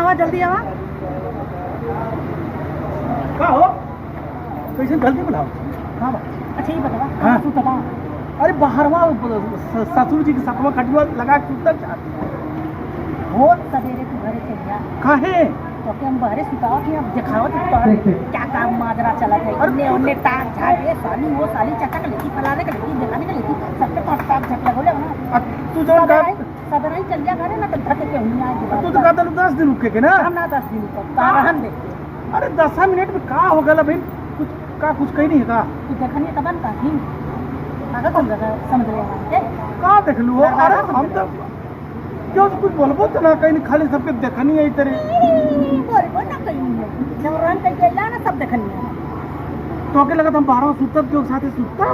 आवा जल्दी आवा। का हो कैसे जल्दी बुलाओ। हाँ बा अच्छा ये बतावा हाँ। कहाँ सुतला? अरे बाहरवा ससुर जी के साथवा खटिया लगा के उतर जाती बहुत सवेरे तू घरे चल जा काहे। तो के हम बहरे सुतावा कि अब दिखावत तोहर क्या काम माजरा चला है। इन्ने उन्ने टाक झाड़ ये साली वो साली चटक लेती फलाने के लेती दिखाने के लेती सबके पास टाक झटला बोले ना। तू जो का सवेरे ही चल जा घरे ना तो धक के हुई आए। तू तो कहता 10 दिन रुके के ना। हम ना 10 दिन तक तारहन दे। अरे 10 मिनट में का हो गया भाई कुछ का कुछ कही नहीं है का। तू देखनी त बन का ही आगे तुम जगह समझ रहे हैं का देख लू। अरे हम तो क्यों कुछ बोलबो तो ना कहीं खाली सबके देखनी है तेरे बोलबो ना कहीं जब रन कह गेला ना सब देखनी है। तो के लगा हम बाहर सुतब के साथे सुतता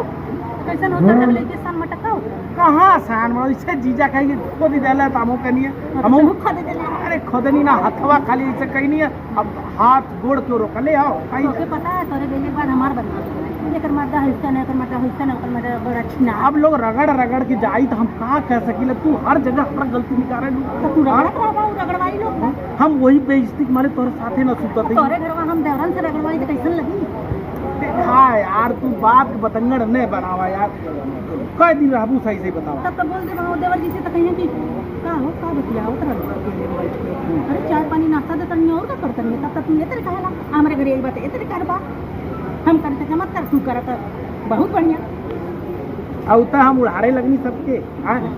कैसन होता है लेके सन मटका होता कहां सान में इसे जीजा कहेंगे खुद ही देला तामो कनिए हम खा दे देला। अरे खुदनी ना हथवा खाली ऐसे कहीं नहीं है। अब हाथ गोड़ क्यों रोकले आओ कहीं तोके पता है तोरे देने के बाद हमार बदनाम ये कर मर्दा हिस्सा नहीं कर मर्दा हिस्सा नहीं कर मर्दा बड़ा छिना। अब लोग रगड़ रगड़ के जाई तो हम का कह सकीले। तू हर जगह हर गलती निकाले तो तू रगड़वाई लोग हम वही बेइज्जती के मारे तोरे साथे ना सुतत तोरे घरवा हम देवरन से रगड़वाई तो कैसन लगी। हाँ यार तू बात बतंगड़ नहीं बनावा यार। कई दिन रहबू सही से बतावा। तब तो बोल दे बाबू देवर जी से तो कहिए कि का हो का बतिया उतर अरे चाय पानी नाश्ता दे तनी और का कर तनी तब तक तू ये तेरे कहला हमरे घरे आई बात ये तेरे करबा हम करते के मत कर तू करत बहुत बढ़िया। और हम उड़ारे लगनी सबके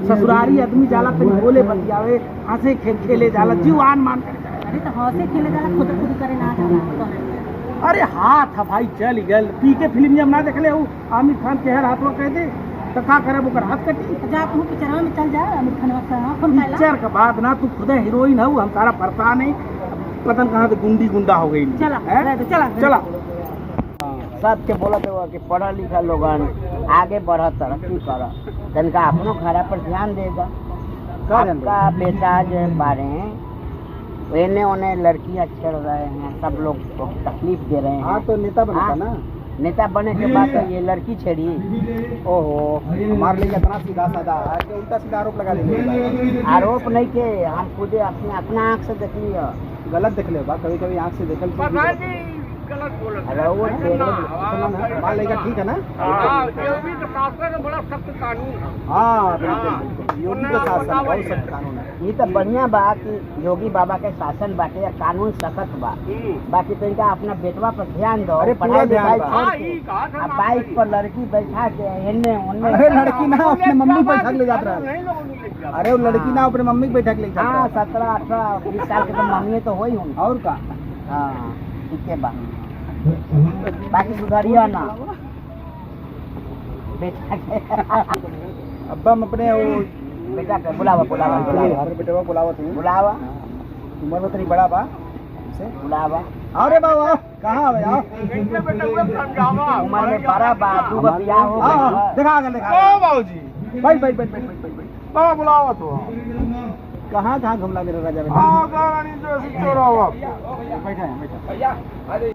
ससुरारी आदमी जाला तो बोले बतियावे हंसे खेले जाला जीवान मान कर। अरे तो हंसे खेले जाला खुद खुद करे ना जाला। अरे हाथ भाई चल गल पी के फिल्म जब ना देखले हो आमिर खान के हर हाथवा कह दे तो का करे ओकर हाथ कटी। जा तू पिक्चरवा में चल जा आमिर खानवा का फोन कैला पिक्चर का बात ना तू खुद हीरोइन हो हम सारा परेशान है। पता कहां से गुंडी गुंडा हो गई। चला चला चला सबके बोलत हो कि पढ़ा लिखा लोगन आगे बढ़ तरक्की कर तनका अपनो खरा पर ध्यान देगा। आपका बेटा जो बारे एने ओने लड़कियां छेड़ रहे हैं सब लोग को तकलीफ दे रहे हैं। हाँ तो नेता बना ना। नेता बने के बाद तो ये लड़की छेड़ी। ओहो हमारे लिए इतना सीधा साधा है कि उल्टा सीधा आरोप लगा देंगे। आरोप नहीं के हम खुद अपना आँख से देख लिया। गलत देख ले बा कभी कभी आँख से देखल गलत बोल। अरे वो मान लेगा ठीक है ना। बड़ा सख्त कानून है। हाँ बिल्कुल योगी के शासन बहुत सख्त कानून है। ये तो बढ़िया बा कि योगी बाबा के शासन बाटे या कानून सख्त बा। बाकी तो इनका अपना बेटवा पर ध्यान दो। अरे पढ़ाई पूरा लिखाई ध्यान छोड़ के अब बाइक पर लड़की बैठा के हेने ओने। अरे लड़की ना अपने मम्मी बैठा के ले जाता है। अरे वो लड़की ना अपने मम्मी बैठा के ले जाता हाँ है। 17, 18, 20 साल के तो मम्मी तो हो ही होंगे। और का हाँ ठीक है बा बाकी सुधारिया ना बेटा के अब हम अपने वो बेटा के बुलावा हर बेटवा बुलावत हूँ। बुलावा उम्र में तेरी बड़ा बा से बुलावा। अरे बाबा कहाँ आवे आओ। उम्र में बड़ा बा दू गो बियाह हो गया। देखा बाबूजी बैठ बैठ बैठ बैठ बैठ बाबा बुलावा तो कहाँ कहाँ घुमला मेरा राजा हाँ गाड़ी जो चोरा हुआ बैठा है बैठा।